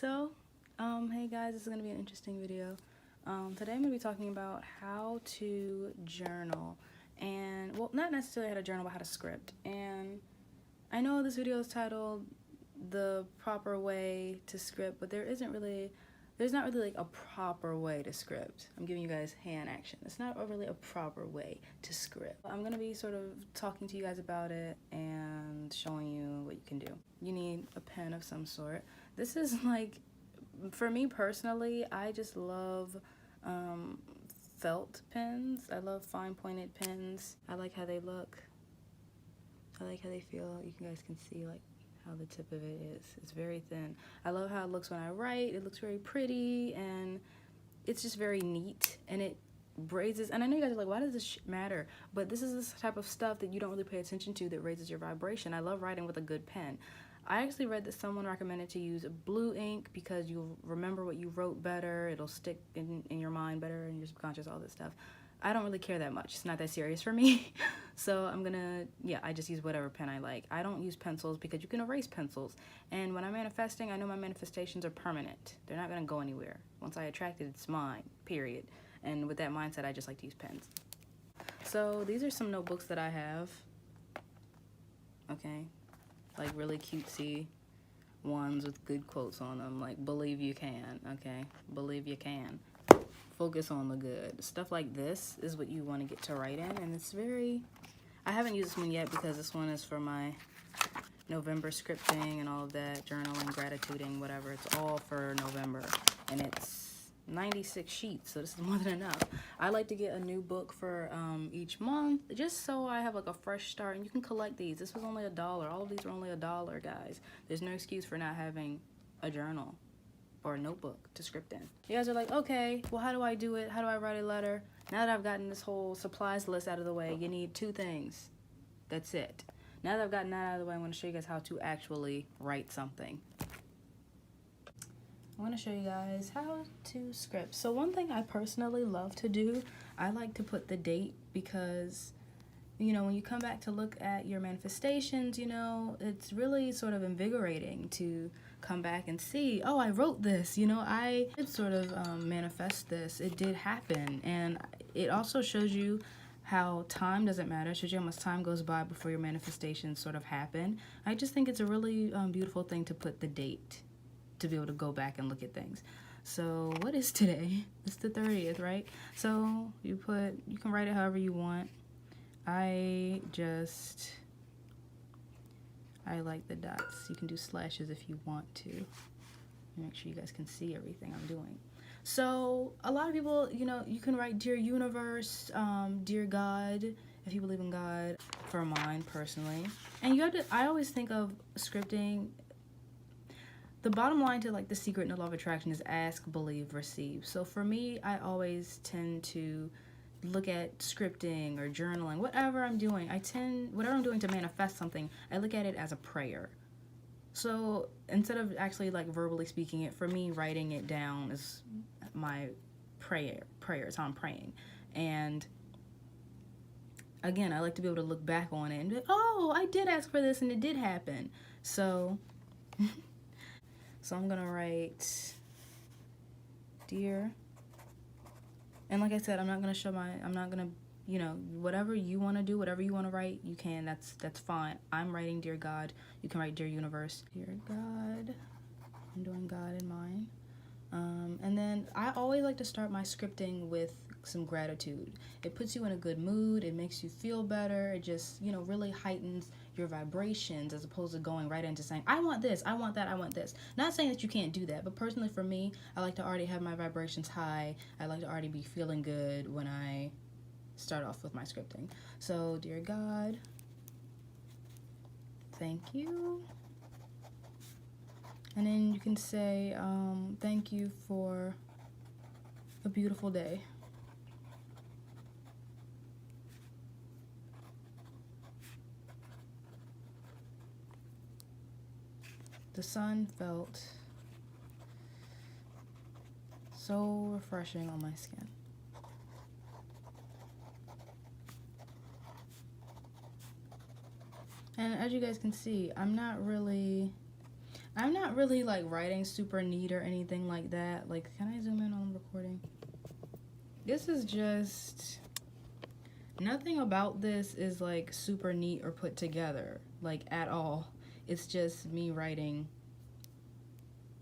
Hey guys, this is going to be an interesting video. Today I'm going to be talking about how to journal, and, well, not necessarily how to journal, but how to script. And I know this video is titled The Proper Way to Script, but there's not really like a proper way to script. I'm giving you guys hand action. It's not really a proper way to script. I'm going to be sort of talking to you guys about it and showing you what you can do. You need a pen of some sort. This is like, for me personally, I just love felt pens. I love fine pointed pens. I like how they look. I like how they feel. You guys can see like how the tip of it is. It's very thin. I love how it looks when I write. It looks very pretty and it's just very neat, and it raises, and I know you guys are like, why does this matter? But this is this type of stuff that you don't really pay attention to that raises your vibration. I love writing with a good pen. I actually read that someone recommended to use blue ink because you'll remember what you wrote better. It'll stick in your mind better, in your subconscious, all this stuff. I don't really care that much. It's not that serious for me. So I just use whatever pen I like. I don't use pencils because you can erase pencils. And when I'm manifesting, I know my manifestations are permanent. They're not gonna go anywhere. Once I attract it, it's mine, period. And with that mindset, I just like to use pens. So these are some notebooks that I have. Okay. Like really cutesy ones with good quotes on them, like believe you can, okay? Believe you can. Focus on the good. Stuff like this is what you want to get to write in, and it's very, I haven't used this one yet because this one is for my November scripting and all of that, journaling, gratituding, whatever. It's all for November, and it's 96 sheets, so this is more than enough. I like to get a new book for each month, just so I have like a fresh start, and you can collect these. This was only $1. All of these are only $1, guys. There's no excuse for not having a journal or a notebook to script in. You guys are like, okay, well, how do I do it? How do I write a letter? Now that I've gotten this whole supplies list out of the way, you need 2 things. That's it. Now that I've gotten that out of the way, I'm going to show you guys how to actually write something. I'm going to show you guys how to script. So one thing I personally love to do, I like to put the date, because, you know, when you come back to look at your manifestations, you know, it's really sort of invigorating to come back and see, oh, I wrote this, you know, I did sort of manifest this. It did happen. And it also shows you how time doesn't matter. It shows you how much time goes by before your manifestations sort of happen. I just think it's a really beautiful thing to put the date, to be able to go back and look at things. So what is today? It's the 30th, right? So you can write it however you want. I like the dots. You can do slashes if you want to. Make sure you guys can see everything I'm doing. So a lot of people, you know, you can write Dear Universe, Dear God, if you believe in God, for mine personally. And you have to, I always think of scripting, the bottom line to like The Secret and the Law of Attraction is ask, believe, receive. So for me, I always tend to look at scripting or journaling, whatever I'm doing, whatever I'm doing to manifest something, I look at it as a prayer. So instead of actually like verbally speaking it, for me, writing it down is my prayer is how I'm praying. And again, I like to be able to look back on it and be like, oh, I did ask for this and it did happen. So I'm gonna write Dear, and like I said, I'm not gonna, you know, whatever you want to do, whatever you want to write, you can. That's fine. I'm writing Dear God. You can write Dear Universe. Dear God. I'm doing God in mine. And then I always like to start my scripting with some gratitude. It puts you in a good mood. It makes you feel better. It just, you know, really heightens your vibrations, as opposed to going right into saying, I want this, I want that, I want this. Not saying that you can't do that, but personally for me, I like to already have my vibrations high. I like to already be feeling good when I start off with my scripting. So, Dear God, thank you. And then you can say, thank you for a beautiful day. The sun felt so refreshing on my skin. And as you guys can see, I'm not really I'm not really like writing super neat or anything like that. Like, can I zoom in on the recording? This is just, nothing about this is like super neat or put together, like at all. It's just me writing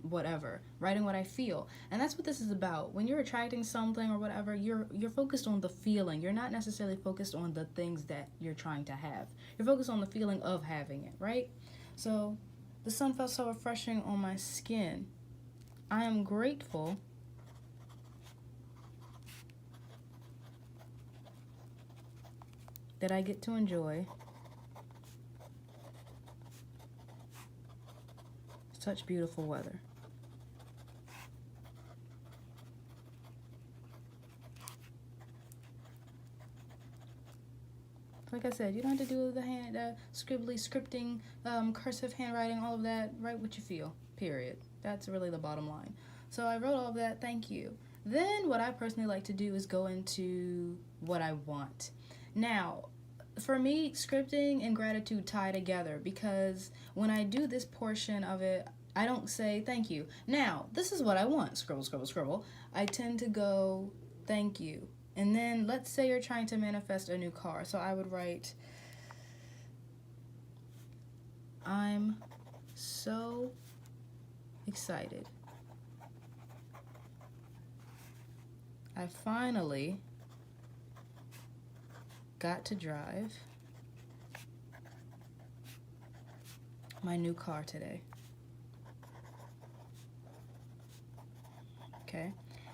whatever, writing what I feel. And that's what this is about. When you're attracting something or whatever, you're focused on the feeling. You're not necessarily focused on the things that you're trying to have. You're focused on the feeling of having it, right? So the sun felt so refreshing on my skin. I am grateful that I get to enjoy such beautiful weather. Like I said, you don't have to do the scripting, cursive handwriting, all of that. Write what you feel, period. That's really the bottom line. So I wrote all of that, thank you. Then what I personally like to do is go into what I want. Now, for me, scripting and gratitude tie together, because when I do this portion of it, I don't say thank you. Now, this is what I want. Scribble, scribble, scribble. I tend to go thank you. And then let's say you're trying to manifest a new car. So I would write, I'm so excited. I finally got to drive my new car today. Okay?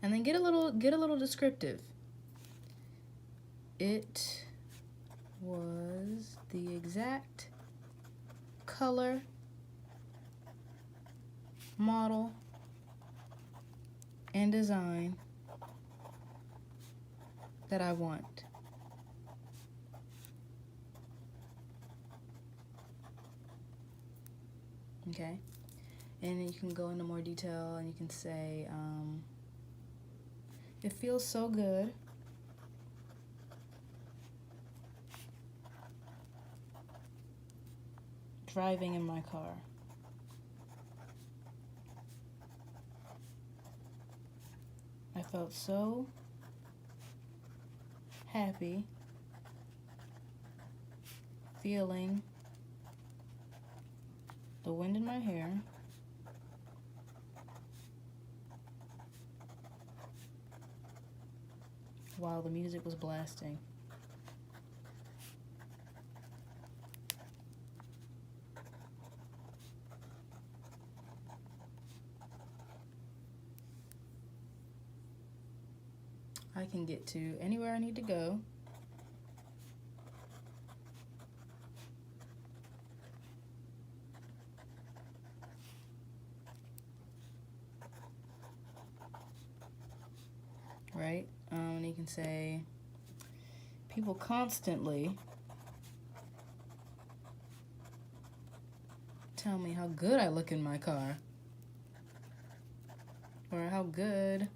And then get a little descriptive. It was the exact color, model, and design that I want. Okay? And then you can go into more detail and you can say, it feels so good driving in my car. I felt so happy feeling the wind in my hair while the music was blasting. I can get to anywhere I need to go. Right? And you can say, people constantly tell me how good I look in my car. Or how good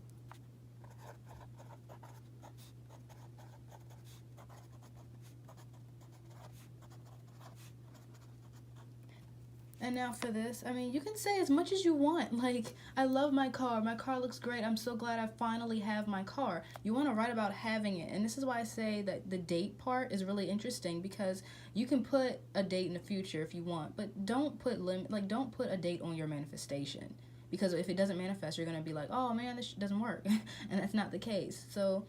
And now for this, I mean, you can say as much as you want. Like, I love my car. My car looks great. I'm so glad I finally have my car. You want to write about having it. And this is why I say that the date part is really interesting, because you can put a date in the future if you want, but don't put don't put a date on your manifestation. Because if it doesn't manifest, you're going to be like, oh man, this doesn't work. And that's not the case. So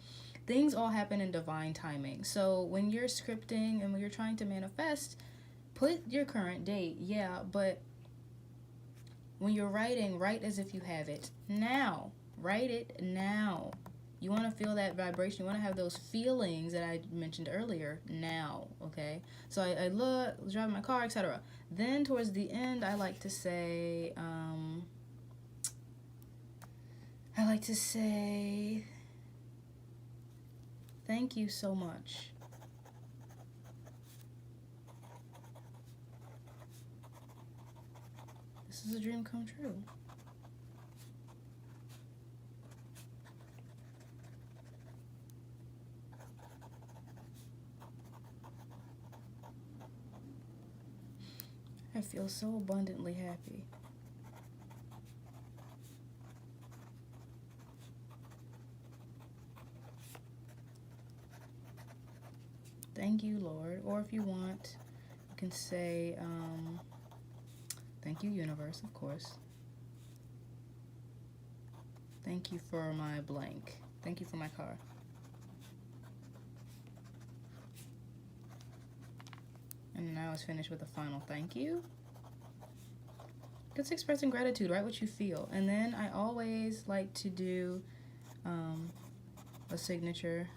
things all happen in divine timing. So when you're scripting and when you're trying to manifest, put your current date, yeah, but when you're writing, write as if you have it now. Write it now. You want to feel that vibration. You want to have those feelings that I mentioned earlier now, okay? So I look, driving my car, etc. Then towards the end, I like to say, thank you so much. This is a dream come true. I feel so abundantly happy. thank you, Lord. Or if you want, you can say, thank you, universe, of course. Thank you for my blank. Thank you for my car. And then I always finish with a final thank you. It's expressing gratitude, write what you feel. And then I always like to do a signature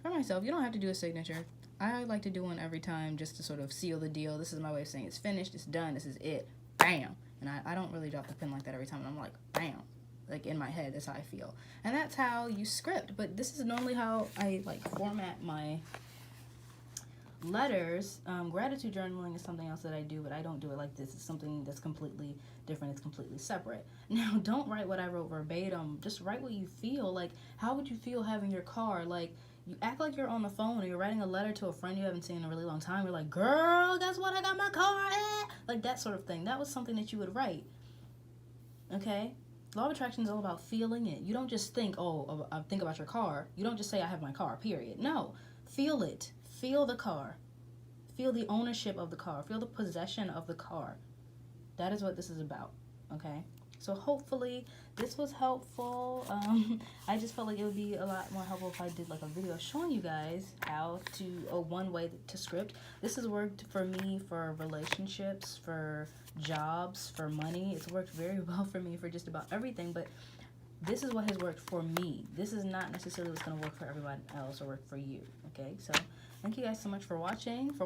for myself. You don't have to do a signature. I like to do one every time just to sort of seal the deal. This is my way of saying it's finished, it's done, this is it. Bam! And I don't really drop the pen like that every time. And I'm like, bam! Like in my head, that's how I feel. And that's how you script. But this is normally how I like format my letters. Gratitude journaling is something else that I do, but I don't do it like this. It's something that's completely different. It's completely separate. Now, don't write what I wrote verbatim. Just write what you feel. Like, how would you feel having your car? Like, you act like you're on the phone or you're writing a letter to a friend you haven't seen in a really long time. You're like, girl, guess what? I got my car at? Like, that sort of thing. That was something that you would write. Okay? Law of attraction is all about feeling it. You don't just think, oh, I think about your car. You don't just say, I have my car, period. No. Feel it. Feel the car. Feel the ownership of the car. Feel the possession of the car. That is what this is about, okay? So hopefully this was helpful. I just felt like it would be a lot more helpful if I did like a video showing you guys how to, one way to script. This has worked for me for relationships, for jobs, for money. It's worked very well for me for just about everything, but this is what has worked for me. This is not necessarily what's going to work for everybody else or work for you, okay? So thank you guys so much for watching. For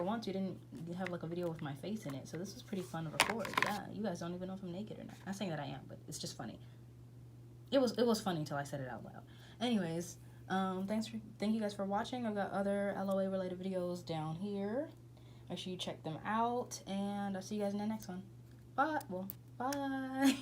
once, you didn't have like a video with my face in it, so this was pretty fun to record. Yeah, you guys don't even know if I'm naked or not. Not saying that I am, but it's just funny. It was funny until I said it out loud. Anyways, thank you guys for watching. I've got other LOA related videos down here. Make sure you check them out, and I'll see you guys in the next one. Bye. Well, bye.